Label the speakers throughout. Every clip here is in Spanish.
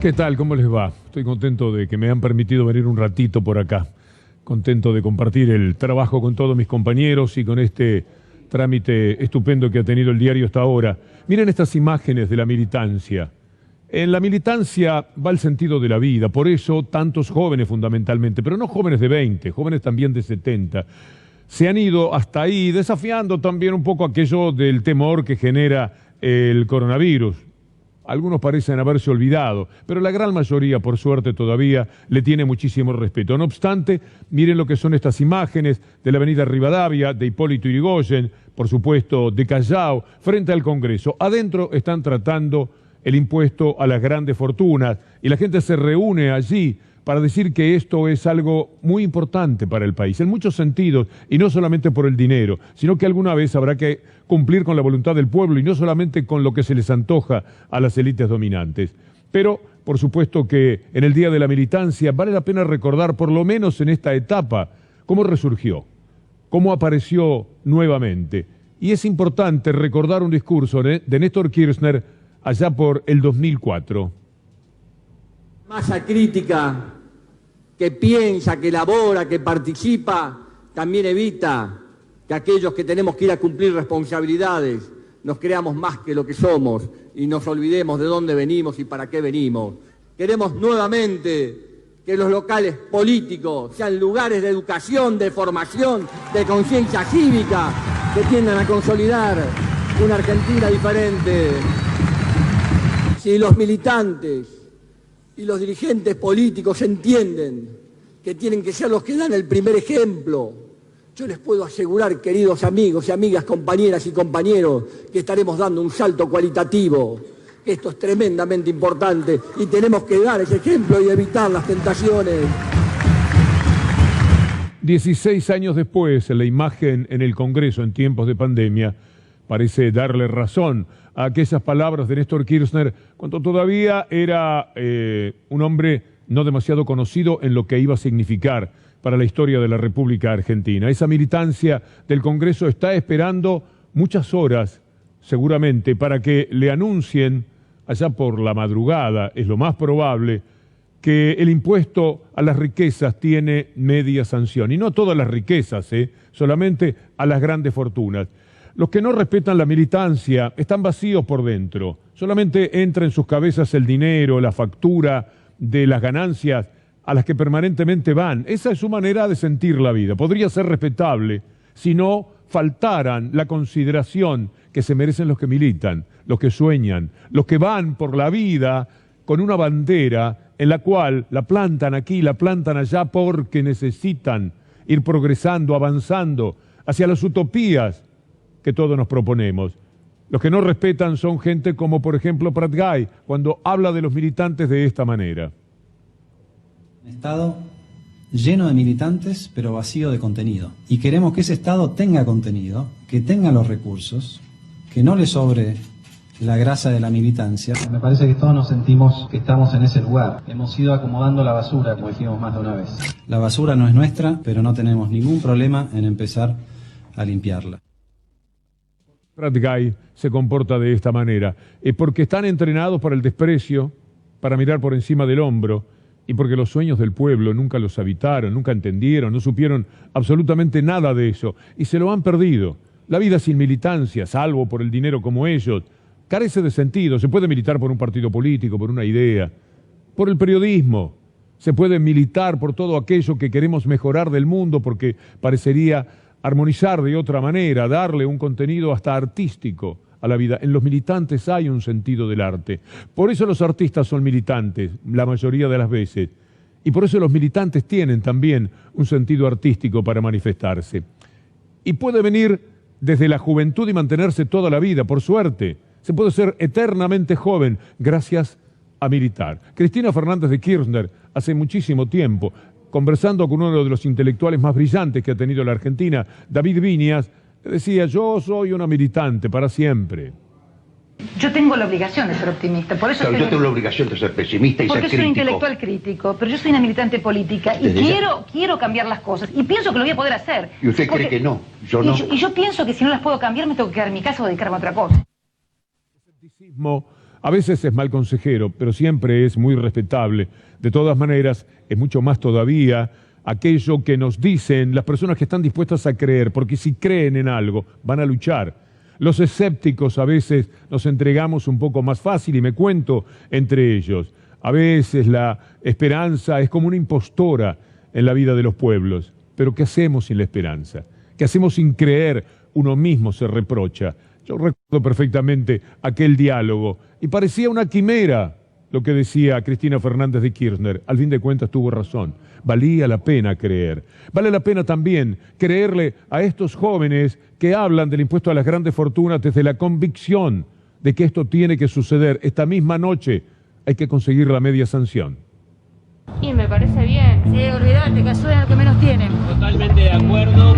Speaker 1: ¿Qué tal? ¿Cómo les va? Estoy contento de que me han permitido venir un ratito por acá. Contento de compartir el trabajo con todos mis compañeros y con este trámite estupendo que ha tenido el diario hasta ahora. Miren estas imágenes de la militancia. En la militancia va el sentido de la vida, por eso tantos jóvenes fundamentalmente, pero no jóvenes de 20, jóvenes también de 70. Se han ido hasta ahí desafiando también un poco aquello del temor que genera el coronavirus. Algunos parecen haberse olvidado, pero la gran mayoría, por suerte, todavía le tiene muchísimo respeto. No obstante, miren lo que son estas imágenes de la avenida Rivadavia, de Hipólito Yrigoyen, por supuesto, de Callao, frente al Congreso. Adentro están tratando el impuesto a las grandes fortunas y la gente se reúne allí para decir que esto es algo muy importante para el país, en muchos sentidos, y no solamente por el dinero, sino que alguna vez habrá que cumplir con la voluntad del pueblo y no solamente con lo que se les antoja a las élites dominantes. Pero, por supuesto que en el Día de la Militancia vale la pena recordar, por lo menos en esta etapa, cómo resurgió, cómo apareció nuevamente. Y es importante recordar un discurso de Néstor Kirchner allá por el 2004.
Speaker 2: Masa crítica que piensa, que elabora, que participa, también evita que aquellos que tenemos que ir a cumplir responsabilidades nos creamos más que lo que somos y nos olvidemos de dónde venimos y para qué venimos. Queremos nuevamente que los locales políticos sean lugares de educación, de formación, de conciencia cívica, que tiendan a consolidar una Argentina diferente. Si los militantes y los dirigentes políticos entienden que tienen que ser los que dan el primer ejemplo, yo les puedo asegurar, queridos amigos y amigas, compañeras y compañeros, que estaremos dando un salto cualitativo. Esto es tremendamente importante y tenemos que dar ese ejemplo y evitar las tentaciones.
Speaker 1: 16 años después, la imagen en el Congreso en tiempos de pandemia parece darle razón a aquellas palabras de Néstor Kirchner cuando todavía era un hombre no demasiado conocido en lo que iba a significar para la historia de la República Argentina. Esa militancia del Congreso está esperando muchas horas, seguramente, para que le anuncien, allá por la madrugada, es lo más probable, que el impuesto a las riquezas tiene media sanción. Y no todas las riquezas, solamente a las grandes fortunas. Los que no respetan la militancia están vacíos por dentro. Solamente entra en sus cabezas el dinero, la factura de las ganancias a las que permanentemente van. Esa es su manera de sentir la vida. Podría ser respetable si no faltaran la consideración que se merecen los que militan, los que sueñan, los que van por la vida con una bandera en la cual la plantan aquí, la plantan allá porque necesitan ir progresando, avanzando hacia las utopías que todos nos proponemos. Los que no respetan son gente como, por ejemplo, Prat Gay, cuando habla de los militantes de esta manera.
Speaker 3: Un Estado lleno de militantes, pero vacío de contenido. Y queremos que ese Estado tenga contenido, que tenga los recursos, que no le sobre la grasa de la militancia. Me parece que todos nos sentimos que estamos en ese lugar. Hemos ido acomodando la basura, como dijimos más de una vez. La basura no es nuestra, pero no tenemos ningún problema en empezar a limpiarla.
Speaker 1: Prat Gay se comporta de esta manera, porque están entrenados para el desprecio, para mirar por encima del hombro, y porque los sueños del pueblo nunca los habitaron, nunca entendieron, no supieron absolutamente nada de eso, y se lo han perdido. La vida sin militancia, salvo por el dinero como ellos, carece de sentido. Se puede militar por un partido político, por una idea, por el periodismo, se puede militar por todo aquello que queremos mejorar del mundo, porque parecería armonizar de otra manera, darle un contenido hasta artístico a la vida. En los militantes hay un sentido del arte. Por eso los artistas son militantes, la mayoría de las veces. Y por eso los militantes tienen también un sentido artístico para manifestarse. Y puede venir desde la juventud y mantenerse toda la vida, por suerte. Se puede ser eternamente joven gracias a militar. Cristina Fernández de Kirchner, hace muchísimo tiempo, conversando con uno de los intelectuales más brillantes que ha tenido la Argentina, David Viñas, decía: yo soy una militante para siempre.
Speaker 4: Yo tengo la obligación de ser optimista, por eso...
Speaker 5: Claro, yo tengo la obligación de ser pesimista y ser crítico.
Speaker 4: Porque soy intelectual crítico, pero yo soy una militante política y quiero cambiar las cosas, y pienso que lo voy a poder hacer.
Speaker 5: ¿Y usted cree que no? Yo no.
Speaker 4: Y yo pienso que si no las puedo cambiar me tengo que quedar en mi casa o dedicarme a otra cosa.
Speaker 1: El escepticismo A veces es mal consejero, pero siempre es muy respetable. De todas maneras, es mucho más todavía aquello que nos dicen las personas que están dispuestas a creer, porque si creen en algo, van a luchar. Los escépticos a veces nos entregamos un poco más fácil y me cuento entre ellos. A veces la esperanza es como una impostora en la vida de los pueblos. Pero ¿qué hacemos sin la esperanza? ¿Qué hacemos sin creer? Uno mismo se reprocha. Yo recuerdo perfectamente aquel diálogo y parecía una quimera lo que decía Cristina Fernández de Kirchner. Al fin de cuentas tuvo razón. Valía la pena creer. Vale la pena también creerle a estos jóvenes que hablan del impuesto a las grandes fortunas desde la convicción de que esto tiene que suceder. Esta misma noche hay que conseguir la media sanción.
Speaker 6: Y me parece bien.
Speaker 4: Sí, olvídate, que ayuden a los que menos tienen.
Speaker 7: Totalmente de acuerdo.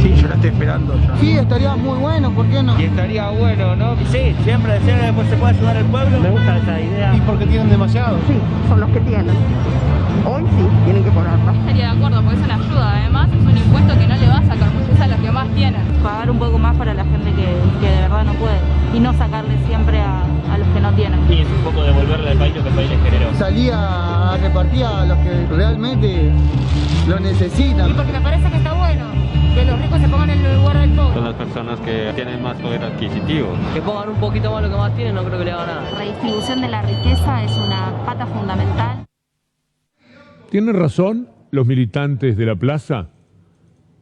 Speaker 8: Sí, yo la estoy esperando ya.
Speaker 9: Sí, estaría muy bueno, ¿por qué no?
Speaker 7: Y estaría bueno, ¿no?
Speaker 8: Sí, siempre después se puede ayudar al pueblo.
Speaker 7: Me gusta esa idea.
Speaker 8: ¿Y porque tienen demasiado?
Speaker 9: Sí, son los que tienen. Hoy sí, tienen que ponerlo.
Speaker 6: Estaría de acuerdo porque es una ayuda. Además es un impuesto que no le va a sacar muchos a los que más tienen.
Speaker 10: Pagar un poco más para la gente que de verdad no puede. Y no sacarle siempre a los que no tienen.
Speaker 7: Y es un poco devolverle al país lo que el país les generó.
Speaker 9: Salía a repartir a los que realmente lo necesitan.
Speaker 6: Y porque me parece que está bueno que los ricos se pongan en el lugar del pobre.
Speaker 7: Son las personas que tienen más poder adquisitivo.
Speaker 11: Que pongan un poquito más lo que más tienen, no creo que le haga nada.
Speaker 10: La redistribución de la riqueza es una pata fundamental.
Speaker 1: ¿Tienen razón los militantes de la plaza?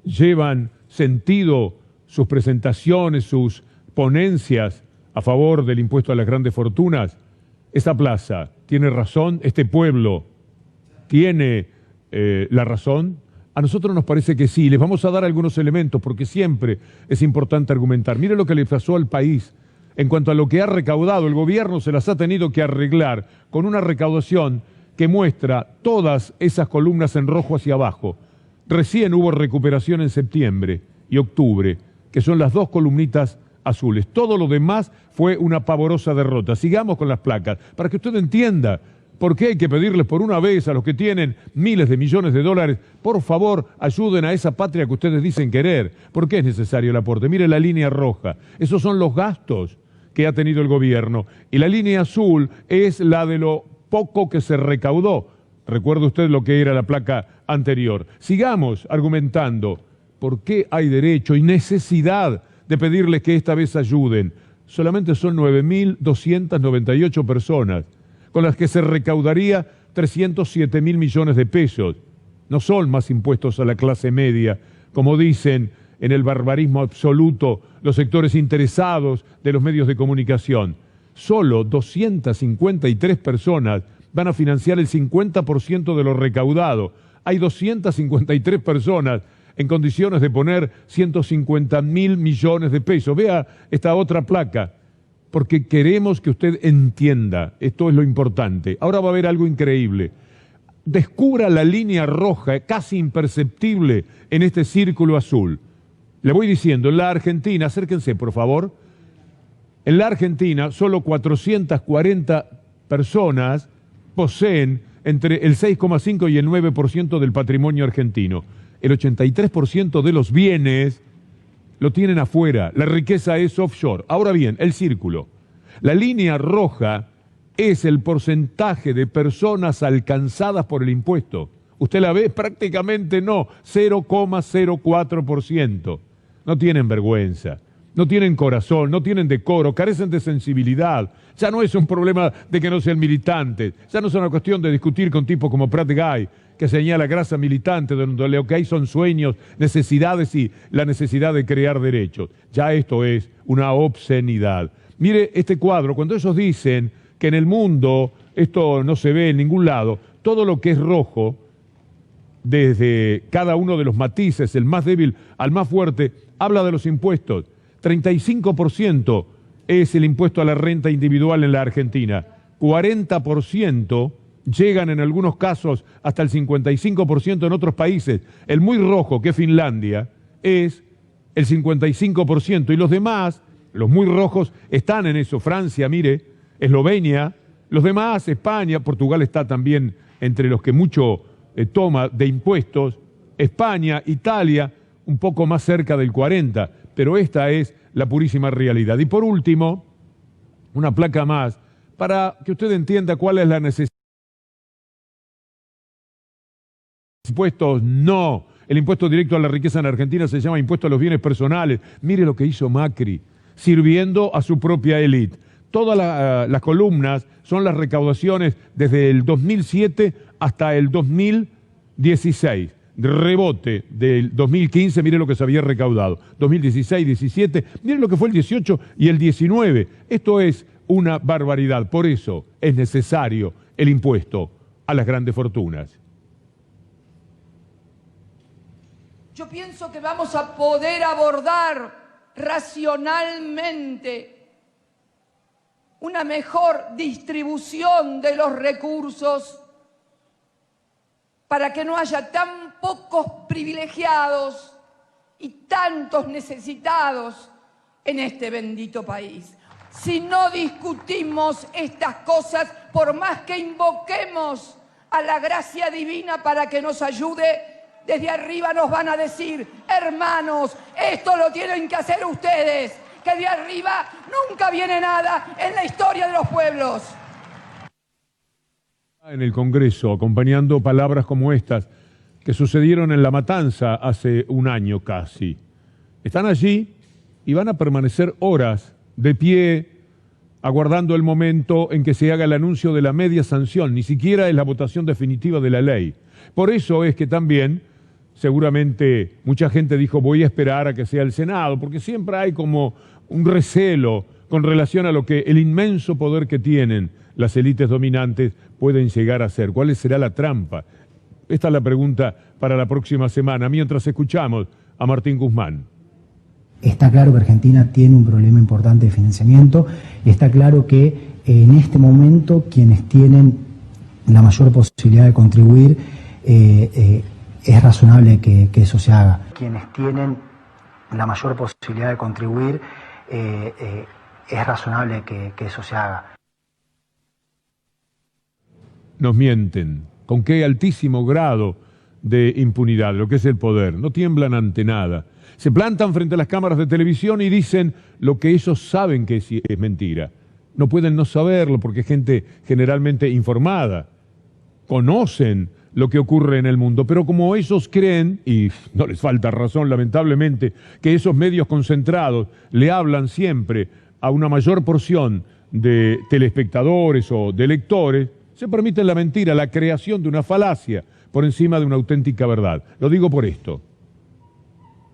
Speaker 1: Llevan sentido sus presentaciones, sus ponencias a favor del impuesto a las grandes fortunas. Esta plaza tiene razón, este pueblo tiene la razón. A nosotros nos parece que sí. Les vamos a dar algunos elementos porque siempre es importante argumentar. Mire lo que le pasó al país en cuanto a lo que ha recaudado. El gobierno se las ha tenido que arreglar con una recaudación que muestra todas esas columnas en rojo hacia abajo. Recién hubo recuperación en septiembre y octubre, que son las dos columnitas azules. Todo lo demás fue una pavorosa derrota. Sigamos con las placas, para que usted entienda por qué hay que pedirles por una vez a los que tienen miles de millones de dólares, por favor, ayuden a esa patria que ustedes dicen querer. ¿Por qué es necesario el aporte? Mire la línea roja. Esos son los gastos que ha tenido el gobierno. Y la línea azul es la de lo poco que se recaudó. Recuerde usted lo que era la placa anterior. Sigamos argumentando por qué hay derecho y necesidad de pedirles que esta vez ayuden. Solamente son 9.298 personas, con las que se recaudaría 307.000 millones de pesos. No son más impuestos a la clase media, como dicen en el barbarismo absoluto los sectores interesados de los medios de comunicación. Solo 253 personas van a financiar el 50% de lo recaudado. Hay 253 personas en condiciones de poner 150.000 millones de pesos. Vea esta otra placa, porque queremos que usted entienda, esto es lo importante. Ahora va a haber algo increíble. Descubra la línea roja, casi imperceptible en este círculo azul. Le voy diciendo, en la Argentina, acérquense por favor, en la Argentina solo 440 personas poseen entre el 6,5 y el 9% del patrimonio argentino. El 83% de los bienes lo tienen afuera. La riqueza es offshore. Ahora bien, el círculo. La línea roja es el porcentaje de personas alcanzadas por el impuesto. ¿Usted la ve? Prácticamente no. 0,04%. No tienen vergüenza. No tienen corazón, no tienen decoro, carecen de sensibilidad. Ya no es un problema de que no sean militantes, ya no es una cuestión de discutir con tipos como Prat Guy, que señala grasa militante, donde lo que hay son sueños, necesidades y la necesidad de crear derechos. Ya esto es una obscenidad. Mire este cuadro, cuando ellos dicen que en el mundo esto no se ve en ningún lado, todo lo que es rojo, desde cada uno de los matices, el más débil al más fuerte, habla de los impuestos. 35% es el impuesto a la renta individual en la Argentina. 40% llegan en algunos casos hasta el 55% en otros países. El muy rojo, que es Finlandia, es el 55%. Y los demás, los muy rojos, están en eso. Francia, mire, Eslovenia, los demás, España, Portugal está también entre los que mucho toma de impuestos. España, Italia, un poco más cerca del 40%. Pero esta es la purísima realidad. Y por último, una placa más, para que usted entienda cuál es la necesidad. Impuestos, no. El impuesto directo a la riqueza en Argentina se llama impuesto a los bienes personales. Mire lo que hizo Macri, sirviendo a su propia élite. Todas las columnas son las recaudaciones desde el 2007 hasta el 2016. Rebote del 2015, mire lo que se había recaudado. 2016, 17, mire lo que fue el 18 y el 19. Esto es una barbaridad. Por eso es necesario el impuesto a las grandes fortunas.
Speaker 12: Yo pienso que vamos a poder abordar racionalmente una mejor distribución de los recursos para que no haya tan pocos privilegiados y tantos necesitados en este bendito país. Si no discutimos estas cosas, por más que invoquemos a la gracia divina para que nos ayude, desde arriba nos van a decir: hermanos, esto lo tienen que hacer ustedes, que de arriba nunca viene nada en la historia de los pueblos.
Speaker 1: En el Congreso, acompañando palabras como estas que sucedieron en La Matanza hace un año casi. Están allí y van a permanecer horas de pie, aguardando el momento en que se haga el anuncio de la media sanción. Ni siquiera es la votación definitiva de la ley. Por eso es que también, seguramente, mucha gente dijo: voy a esperar a que sea el Senado, porque siempre hay como un recelo con relación a lo que el inmenso poder que tienen las élites dominantes pueden llegar a hacer. ¿Cuál será la trampa? Esta es la pregunta para la próxima semana, mientras escuchamos a Martín Guzmán.
Speaker 13: Está claro que Argentina tiene un problema importante de financiamiento, y está claro que en este momento quienes tienen la mayor posibilidad de contribuir, es razonable que eso se haga. Quienes tienen la mayor posibilidad de contribuir, es razonable que eso se haga.
Speaker 1: Nos mienten. ¿Con qué altísimo grado de impunidad? Lo que es el poder. No tiemblan ante nada. Se plantan frente a las cámaras de televisión y dicen lo que ellos saben que es mentira. No pueden no saberlo porque es gente generalmente informada. Conocen lo que ocurre en el mundo, pero como ellos creen, y no les falta razón lamentablemente, que esos medios concentrados le hablan siempre a una mayor porción de telespectadores o de lectores, se permiten la mentira, la creación de una falacia por encima de una auténtica verdad. Lo digo por esto.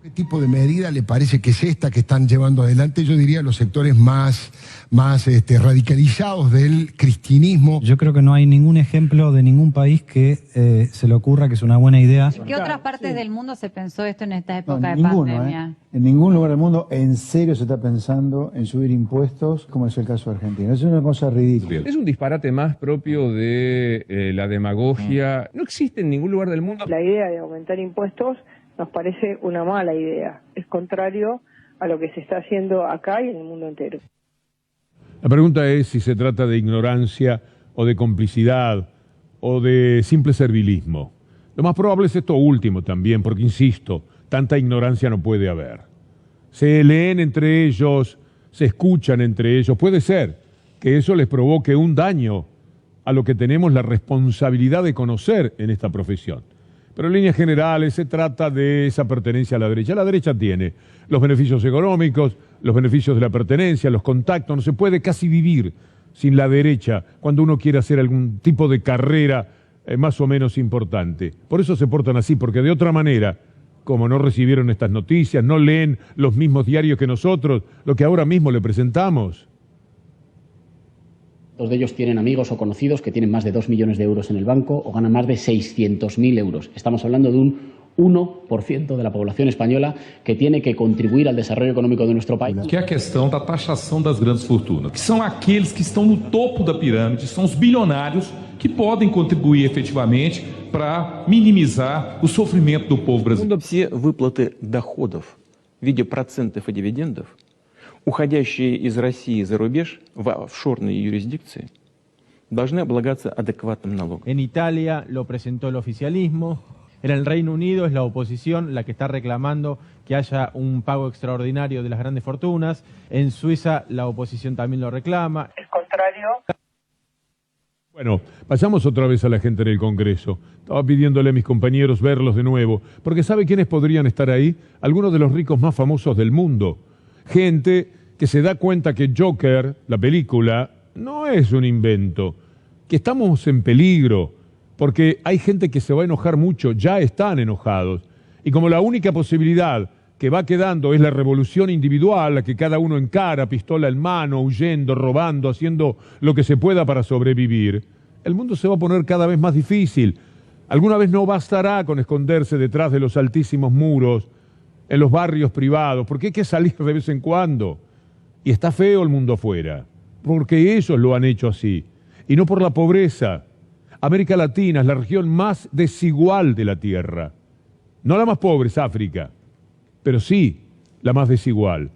Speaker 14: ¿Qué tipo de medida le parece que es esta que están llevando adelante? Yo diría los sectores más radicalizados del cristianismo.
Speaker 3: Yo creo que no hay ningún ejemplo de ningún país que se le ocurra que es una buena idea.
Speaker 10: ¿En qué otras partes del mundo se pensó esto en esta época de
Speaker 9: ninguno,
Speaker 10: pandemia?
Speaker 9: En ningún lugar del mundo en serio se está pensando en subir impuestos, como es el caso de Argentina. Es una cosa ridícula.
Speaker 15: Es un disparate más propio de la demagogia. No existe en ningún lugar del mundo.
Speaker 16: La idea de aumentar impuestos nos parece una mala idea. Es contrario a lo que se está haciendo acá y en el mundo entero.
Speaker 1: La pregunta es si se trata de ignorancia o de complicidad o de simple servilismo. Lo más probable es esto último también, porque insisto, tanta ignorancia no puede haber. Se leen entre ellos, se escuchan entre ellos. Puede ser que eso les provoque un daño a lo que tenemos la responsabilidad de conocer en esta profesión. Pero en líneas generales se trata de esa pertenencia a la derecha. La derecha tiene los beneficios económicos, los beneficios de la pertenencia, los contactos. No se puede casi vivir sin la derecha cuando uno quiere hacer algún tipo de carrera más o menos importante. Por eso se portan así, porque de otra manera, como no recibieron estas noticias, no leen los mismos diarios que nosotros, lo que ahora mismo le presentamos.
Speaker 17: Dos de ellos tienen amigos o conocidos que tienen más de 2 millones de euros en el banco o ganan más de 600.000 euros. Estamos hablando de un 1% de la población española que tiene que contribuir al desarrollo económico de nuestro país.
Speaker 18: Que é a questão da taxação das grandes fortunas, que são aqueles que estão no topo da pirâmide, são os bilionários que podem contribuir efetivamente para minimizar o sofrimento do povo brasileiro.
Speaker 19: Все выплаты доходов в виде процентов и дивидендов, уходящие из России за рубеж в офшорные юрисдикции, должны облагаться адекватным налогом.
Speaker 8: En Italia lo presentó el oficialismo.
Speaker 20: En el Reino Unido es la oposición la que está reclamando que haya un pago extraordinario de las grandes fortunas. En Suiza la oposición también lo reclama.
Speaker 16: Es contrario.
Speaker 1: Bueno, pasamos otra vez a la gente en el Congreso. Estaba pidiéndole a mis compañeros verlos de nuevo, porque ¿sabe quiénes podrían estar ahí? Algunos de los ricos más famosos del mundo. Gente que se da cuenta que Joker, la película, no es un invento, que estamos en peligro, porque hay gente que se va a enojar mucho, ya están enojados. Y como la única posibilidad que va quedando es la revolución individual, la que cada uno encara, pistola en mano, huyendo, robando, haciendo lo que se pueda para sobrevivir, el mundo se va a poner cada vez más difícil. Alguna vez no bastará con esconderse detrás de los altísimos muros, en los barrios privados, porque hay que salir de vez en cuando. Y está feo el mundo afuera, porque ellos lo han hecho así, y no por la pobreza. América Latina es la región más desigual de la Tierra. No la más pobre es África, pero sí la más desigual.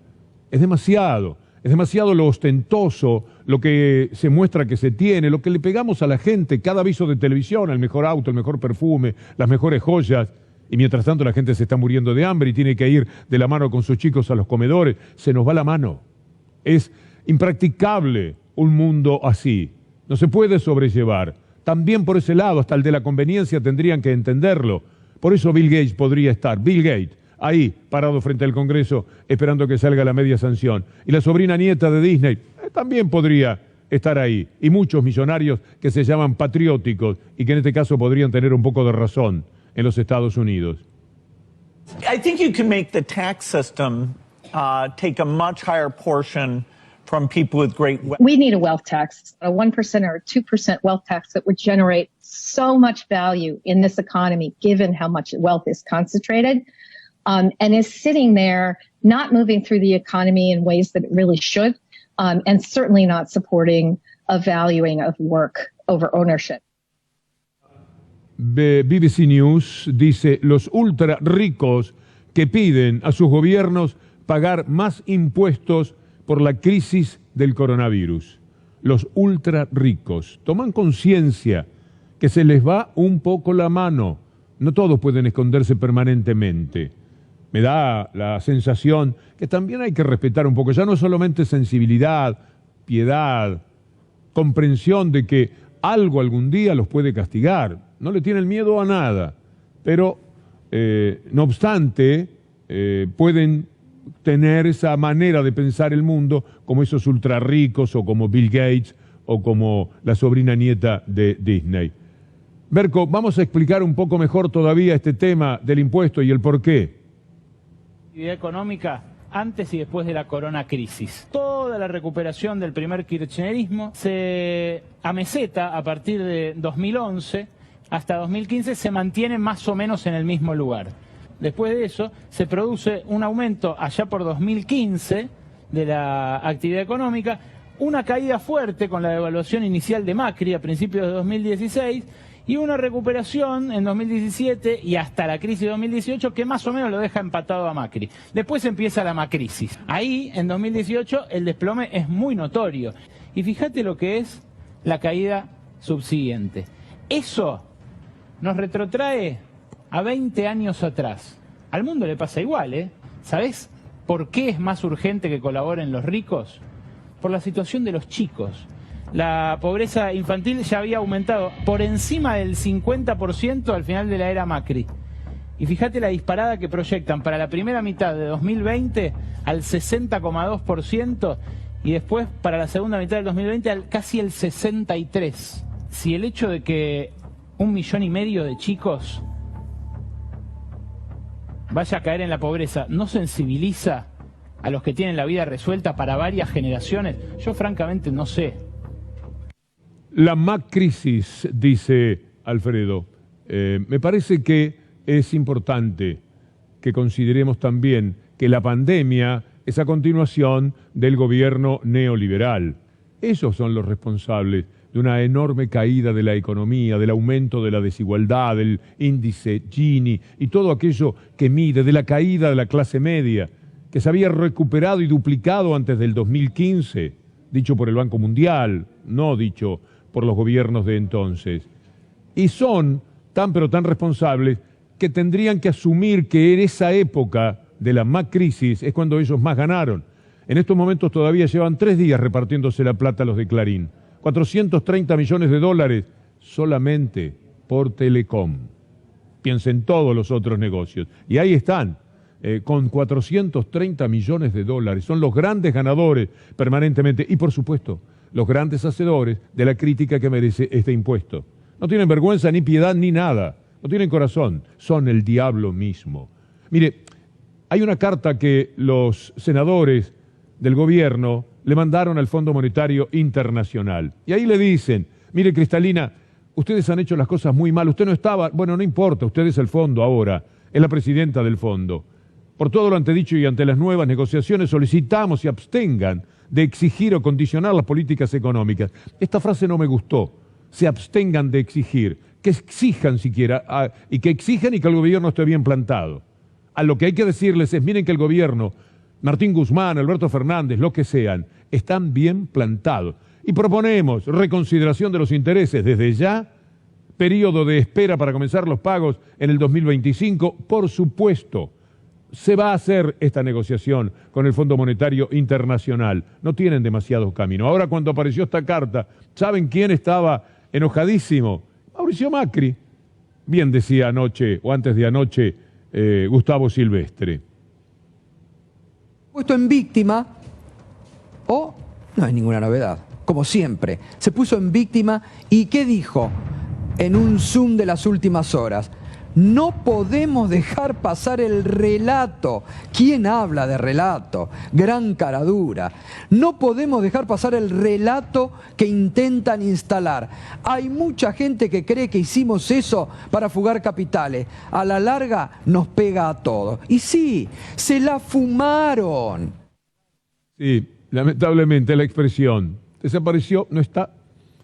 Speaker 1: Es demasiado lo ostentoso, lo que se muestra que se tiene, lo que le pegamos a la gente, cada aviso de televisión, el mejor auto, el mejor perfume, las mejores joyas, y mientras tanto la gente se está muriendo de hambre y tiene que ir de la mano con sus chicos a los comedores, se nos va la mano. Es impracticable un mundo así, no se puede sobrellevar. También por ese lado, hasta el de la conveniencia tendrían que entenderlo. Por eso Bill Gates podría estar, Bill Gates, ahí, parado frente al Congreso, esperando que salga la media sanción. Y la sobrina nieta de Disney también podría estar ahí. Y muchos millonarios que se llaman patrióticos y que en este caso podrían tener un poco de razón en los Estados Unidos.
Speaker 21: I think you can make the tax system take a much higher portion from people with great wealth.
Speaker 22: We need a wealth tax, a 1% or a 2% wealth tax that would generate so much value in this economy, given how much wealth is concentrated, and is sitting there not moving through the economy in ways that it really should, and certainly not supporting a valuing of work over ownership.
Speaker 1: BBC News dice, los ultra ricos que piden a sus gobiernos pagar más impuestos por la crisis del coronavirus. Los ultra ricos toman conciencia que se les va un poco la mano. No todos pueden esconderse permanentemente. Me da la sensación que también hay que respetar un poco, ya no solamente sensibilidad, piedad, comprensión de que algo algún día los puede castigar. No le tienen miedo a nada, pero no obstante pueden tener esa manera de pensar el mundo como esos ultra ricos o como Bill Gates o como la sobrina nieta de Disney. Berko, vamos a explicar un poco mejor todavía este tema del impuesto y el porqué.
Speaker 23: Actividad económica antes y después de la corona crisis. Toda la recuperación del primer kirchnerismo se ameseta a partir de 2011 hasta 2015, se mantiene más o menos en el mismo lugar. Después de eso se produce un aumento allá por 2015 de la actividad económica, una caída fuerte con la devaluación inicial de Macri a principios de 2016 y una recuperación en 2017 y hasta la crisis de 2018 que más o menos lo deja empatado a Macri. Después empieza la macrisis. Ahí, en 2018, el desplome es muy notorio. Y fíjate lo que es la caída subsiguiente. Eso nos retrotrae a 20 años atrás. Al mundo le pasa igual, ¿eh? ¿Sabés por qué es más urgente que colaboren los ricos? Por la situación de los chicos. La pobreza infantil ya había aumentado por encima del 50% al final de la era Macri. Y fíjate la disparada que proyectan para la primera mitad de 2020 al 60,2% y después para la segunda mitad del 2020 al casi el 63%. Si el hecho de que 1,5 millones de chicos vaya a caer en la pobreza no sensibiliza a los que tienen la vida resuelta para varias generaciones, yo francamente no sé.
Speaker 1: La macrisis, dice Alfredo. Me parece que es importante que consideremos también que la pandemia es a continuación del gobierno neoliberal. Esos son los responsables de una enorme caída de la economía, del aumento de la desigualdad, del índice Gini y todo aquello que mide, de la caída de la clase media, que se había recuperado y duplicado antes del 2015, dicho por el Banco Mundial, no dicho por los gobiernos de entonces. Y son tan pero tan responsables que tendrían que asumir que en esa época de la Macrisis es cuando ellos más ganaron. En estos momentos todavía llevan 3 días repartiéndose la plata a los de Clarín. 430 millones de dólares solamente por Telecom. Piensen todos los otros negocios. Y ahí están, con 430 millones de dólares. Son los grandes ganadores permanentemente. Y por supuesto, los grandes hacedores de la crítica que merece este impuesto. No tienen vergüenza, ni piedad, ni nada. No tienen corazón. Son el diablo mismo. Mire, hay una carta que los senadores del gobierno le mandaron al Fondo Monetario Internacional. Y ahí le dicen, mire Cristalina, ustedes han hecho las cosas muy mal, usted no estaba, bueno, no importa, usted es el fondo ahora, es la presidenta del fondo. Por todo lo antedicho y ante las nuevas negociaciones solicitamos y abstengan de exigir o condicionar las políticas económicas. Esta frase no me gustó, se abstengan de exigir, que exijan siquiera, y que exijan y que el gobierno esté bien plantado. A lo que hay que decirles es, miren que el gobierno, Martín Guzmán, Alberto Fernández, lo que sean, están bien plantados. Y proponemos reconsideración de los intereses desde ya, periodo de espera para comenzar los pagos en el 2025. Por supuesto, se va a hacer esta negociación con el Fondo Monetario Internacional. No tienen demasiado camino. Ahora, cuando apareció esta carta, ¿saben quién estaba enojadísimo? Mauricio Macri. Bien decía anoche, o antes de anoche, Gustavo Silvestre.
Speaker 2: Puesto en víctima, o no es ninguna novedad, como siempre, se puso en víctima y ¿qué dijo en un Zoom de las últimas horas? No podemos dejar pasar el relato. ¿Quién habla de relato? Gran caradura. No podemos dejar pasar el relato que intentan instalar. Hay mucha gente que cree que hicimos eso para fugar capitales. A la larga nos pega a todos. Y sí, se la fumaron.
Speaker 1: Sí, lamentablemente la expresión desapareció, no está.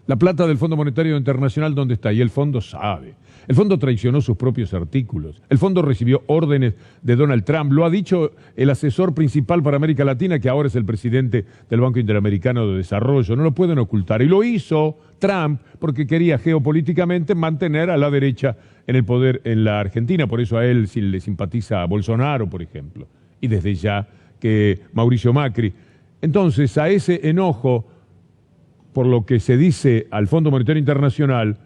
Speaker 1: La plata del Fondo Monetario Internacional, ¿dónde está? Y el fondo sabe. El fondo traicionó sus propios artículos. El fondo recibió órdenes de Donald Trump. Lo ha dicho el asesor principal para América Latina, que ahora es el presidente del Banco Interamericano de Desarrollo. No lo pueden ocultar. Y lo hizo Trump porque quería geopolíticamente mantener a la derecha en el poder en la Argentina. Por eso a él sí le simpatiza a Bolsonaro, por ejemplo. Y desde ya que Mauricio Macri. Entonces, a ese enojo por lo que se dice al Fondo Monetario Internacional,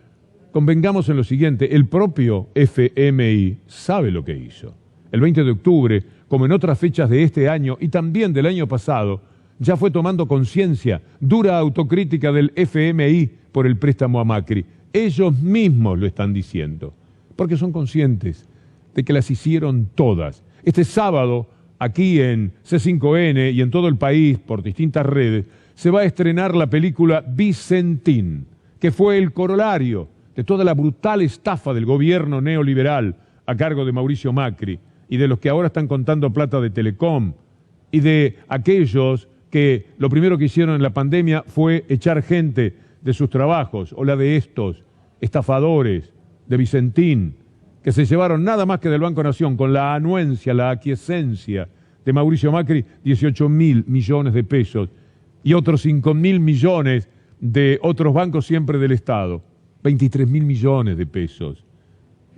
Speaker 1: convengamos en lo siguiente, el propio FMI sabe lo que hizo. El 20 de octubre, como en otras fechas de este año y también del año pasado, ya fue tomando conciencia, dura autocrítica del FMI por el préstamo a Macri. Ellos mismos lo están diciendo, porque son conscientes de que las hicieron todas. Este sábado, aquí en C5N y en todo el país, por distintas redes, se va a estrenar la película Vicentín, que fue el corolario de toda la brutal estafa del gobierno neoliberal a cargo de Mauricio Macri y de los que ahora están contando plata de Telecom y de aquellos que lo primero que hicieron en la pandemia fue echar gente de sus trabajos, o la de estos estafadores de Vicentín, que se llevaron nada más que del Banco Nación con la anuencia, la aquiescencia de Mauricio Macri, 18.000 millones de pesos y otros 5.000 millones de otros bancos siempre del Estado. 23.000 millones de pesos,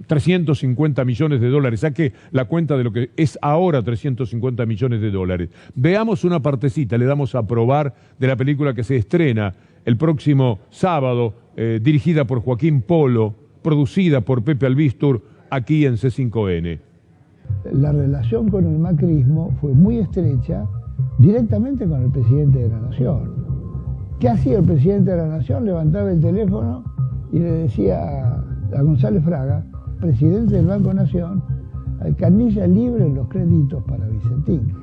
Speaker 1: 350 millones de dólares. Saque la cuenta de lo que es ahora 350 millones de dólares. Veamos una partecita, le damos a probar de la película que se estrena el próximo sábado, dirigida por Joaquín Polo, producida por Pepe Albistur, aquí en C5N.
Speaker 9: La relación con el macrismo fue muy estrecha, directamente con el presidente de la Nación. ¿Qué hacía el presidente de la Nación? Levantaba el teléfono y le decía a González Fraga, presidente del Banco Nación, canilla libre los créditos para Vicentín.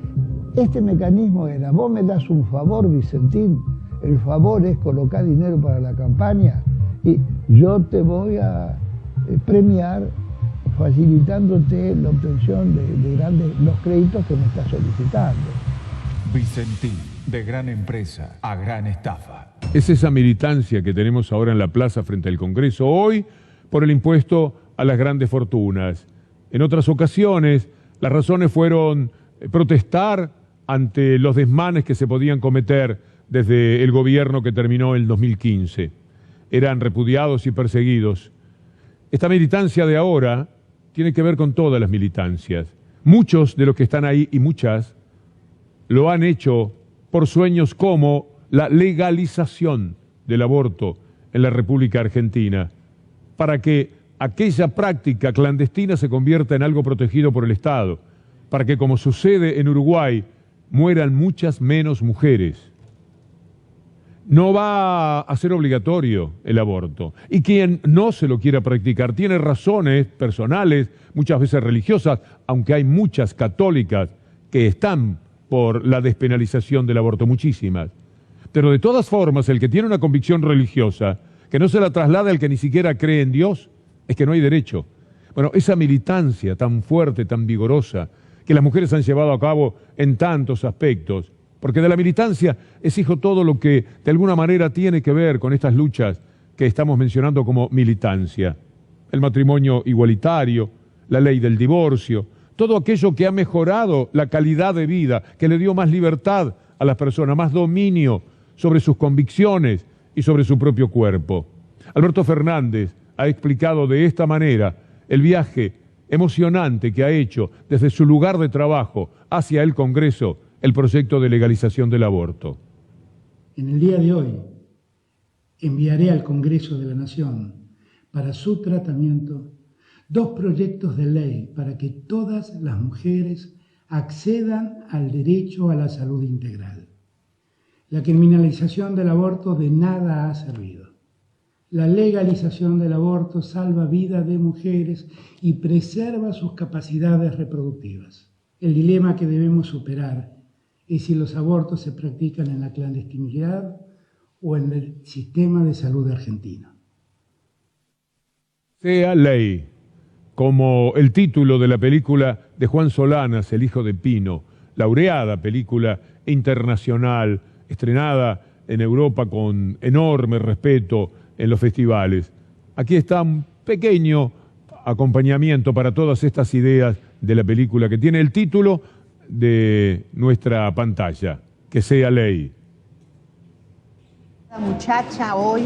Speaker 9: Este mecanismo era, vos me das un favor, Vicentín, el favor es colocar dinero para la campaña y yo te voy a premiar facilitándote la obtención de los créditos que me estás solicitando.
Speaker 4: Vicentín, de gran empresa a gran estafa.
Speaker 1: Es esa militancia que tenemos ahora en la plaza frente al Congreso, hoy por el impuesto a las grandes fortunas. En otras ocasiones, las razones fueron protestar ante los desmanes que se podían cometer desde el gobierno que terminó en 2015. Eran repudiados y perseguidos. Esta militancia de ahora tiene que ver con todas las militancias. Muchos de los que están ahí y muchas lo han hecho por sueños como la legalización del aborto en la República Argentina, para que aquella práctica clandestina se convierta en algo protegido por el Estado, para que, como sucede en Uruguay, mueran muchas menos mujeres. No va a ser obligatorio el aborto. Y quien no se lo quiera practicar tiene razones personales, muchas veces religiosas, aunque hay muchas católicas que están por la despenalización del aborto, muchísimas. Pero de todas formas, el que tiene una convicción religiosa, que no se la traslada al que ni siquiera cree en Dios, es que no hay derecho. Bueno, esa militancia tan fuerte, tan vigorosa, que las mujeres han llevado a cabo en tantos aspectos, porque de la militancia es hijo todo lo que de alguna manera tiene que ver con estas luchas que estamos mencionando como militancia. El matrimonio igualitario, la ley del divorcio, todo aquello que ha mejorado la calidad de vida, que le dio más libertad a las personas, más dominio sobre sus convicciones y sobre su propio cuerpo. Alberto Fernández ha explicado de esta manera el viaje emocionante que ha hecho desde su lugar de trabajo hacia el Congreso el proyecto de legalización del aborto.
Speaker 5: En el día de hoy enviaré al Congreso de la Nación para su tratamiento 2 proyectos de ley para que todas las mujeres accedan al derecho a la salud integral. La criminalización del aborto de nada ha servido. La legalización del aborto salva vidas de mujeres y preserva sus capacidades reproductivas. El dilema que debemos superar es si los abortos se practican en la clandestinidad o en el sistema de salud argentino.
Speaker 1: Sea ley, como el título de la película de Juan Solanas, El hijo de Pino, laureada película internacional, estrenada en Europa con enorme respeto en los festivales. Aquí está un pequeño acompañamiento para todas estas ideas de la película que tiene el título de nuestra pantalla, Que sea ley.
Speaker 6: La muchacha hoy,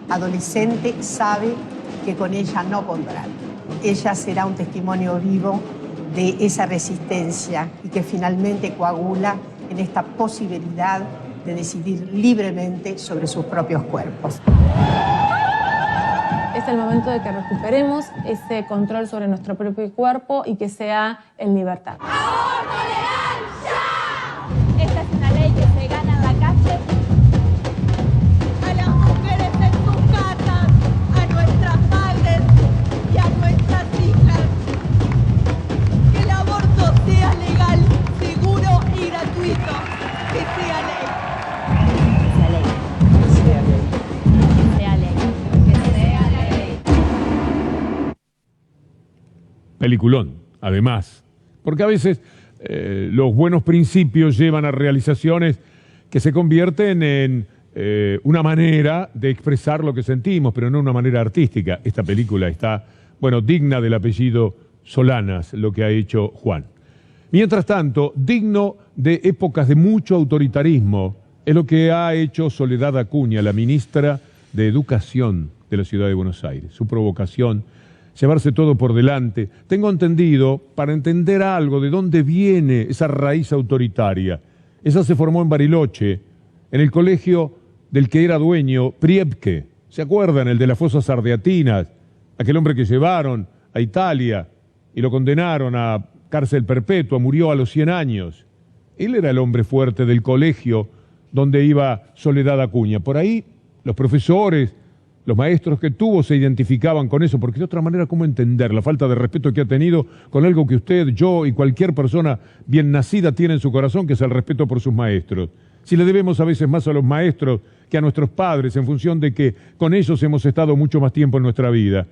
Speaker 6: adolescente, sabe que con ella no pondrán. Ella será un testimonio vivo de esa resistencia y que finalmente coagula en esta posibilidad de decidir libremente sobre sus propios cuerpos.
Speaker 7: Es el momento de que recuperemos ese control sobre nuestro propio cuerpo y que sea en libertad.
Speaker 24: ¡Aborto legal ya! Esta es una ley que se gana en la calle. A las mujeres en sus casas, a nuestras madres y a nuestras hijas. Que el aborto sea legal, seguro y gratuito. Que sea ley.
Speaker 1: Peliculón, además, porque a veces los buenos principios llevan a realizaciones que se convierten en una manera de expresar lo que sentimos, pero no una manera artística. Esta película está, bueno, digna del apellido Solanas, lo que ha hecho Juan. Mientras tanto, digno de épocas de mucho autoritarismo, es lo que ha hecho Soledad Acuña, la ministra de Educación de la Ciudad de Buenos Aires. Su provocación, llevarse todo por delante. Tengo entendido, para entender algo de dónde viene esa raíz autoritaria, esa se formó en Bariloche, en el colegio del que era dueño Priebke. ¿Se acuerdan? El de las fosas ardeatinas, aquel hombre que llevaron a Italia y lo condenaron a cárcel perpetua, murió a los 100 años. Él era el hombre fuerte del colegio donde iba Soledad Acuña. Por ahí los profesores, los maestros que tuvo se identificaban con eso, porque de otra manera, ¿cómo entender la falta de respeto que ha tenido con algo que usted, yo y cualquier persona bien nacida tiene en su corazón, que es el respeto por sus maestros? Si le debemos a veces más a los maestros que a nuestros padres, en función de que con ellos hemos estado mucho más tiempo en nuestra vida.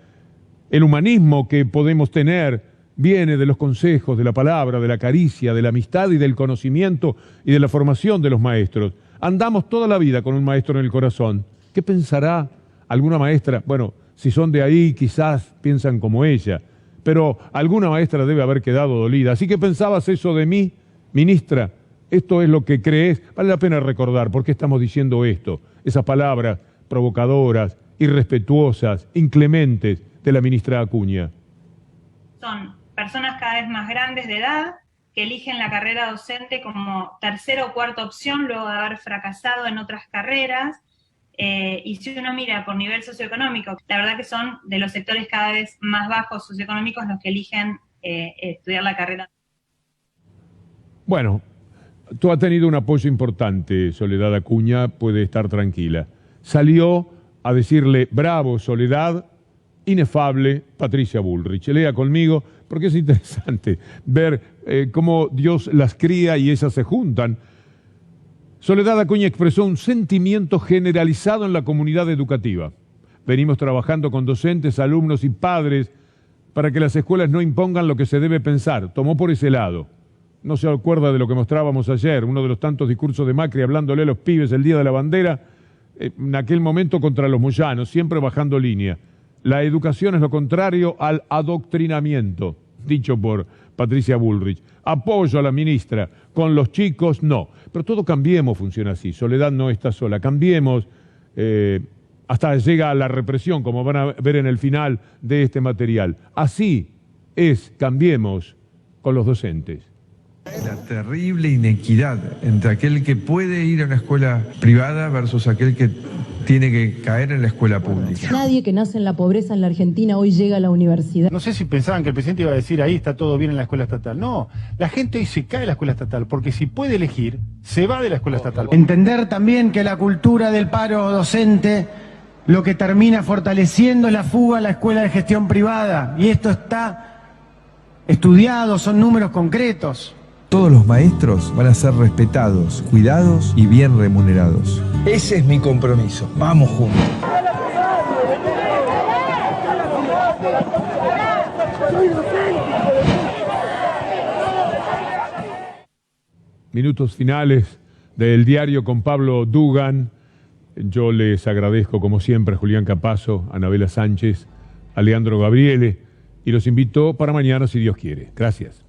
Speaker 1: El humanismo que podemos tener viene de los consejos, de la palabra, de la caricia, de la amistad y del conocimiento y de la formación de los maestros. Andamos toda la vida con un maestro en el corazón. ¿Qué pensará alguna maestra? Bueno, si son de ahí, quizás piensan como ella, pero alguna maestra debe haber quedado dolida. Así que pensabas eso de mí, ministra, esto es lo que crees. Vale la pena recordar por qué estamos diciendo esto, esas palabras provocadoras, irrespetuosas, inclementes de la ministra Acuña.
Speaker 11: son personas cada vez más grandes de edad que eligen la carrera docente como tercera o cuarta opción luego de haber fracasado en otras carreras. Y si uno mira por nivel socioeconómico, la verdad que son de los sectores cada vez más bajos socioeconómicos los que eligen estudiar la carrera.
Speaker 1: Bueno, tú has tenido un apoyo importante, Soledad Acuña, puede estar tranquila. Salió a decirle, bravo, Soledad, inefable, Patricia Bullrich. Lea conmigo, porque es interesante ver cómo Dios las cría y ellas se juntan. Soledad Acuña expresó un sentimiento generalizado en la comunidad educativa. Venimos trabajando con docentes, alumnos y padres para que las escuelas no impongan lo que se debe pensar. Tomó por ese lado. No se acuerda de lo que mostrábamos ayer, uno de los tantos discursos de Macri hablándole a los pibes el día de la bandera, en aquel momento contra los moyanos, siempre bajando línea. La educación es lo contrario al adoctrinamiento, dicho por Patricia Bullrich. Apoyo a la ministra, con los chicos no. Pero todo Cambiemos funciona así, Soledad no está sola. Cambiemos, hasta llega a la represión, como van a ver en el final de este material. Así es Cambiemos con los docentes.
Speaker 12: La terrible inequidad entre aquel que puede ir a una escuela privada versus aquel que tiene que caer en la escuela pública.
Speaker 13: Nadie que nace en la pobreza en la Argentina hoy llega a la universidad.
Speaker 8: No sé si pensaban que el presidente iba a decir ahí está todo bien en la escuela estatal. No, la gente hoy se cae en la escuela estatal porque si puede elegir, se va de la escuela estatal.
Speaker 14: Entender también que la cultura del paro docente lo que termina fortaleciendo es la fuga a la escuela de gestión privada. Y esto está estudiado, son números concretos.
Speaker 12: Todos los maestros van a ser respetados, cuidados y bien remunerados. Ese es mi compromiso. Vamos juntos.
Speaker 1: Minutos finales del diario con Pablo Dugan. Yo les agradezco como siempre a Julián Capazo, a Anabela Sánchez, a Leandro Gabriele y los invito para mañana si Dios quiere. Gracias.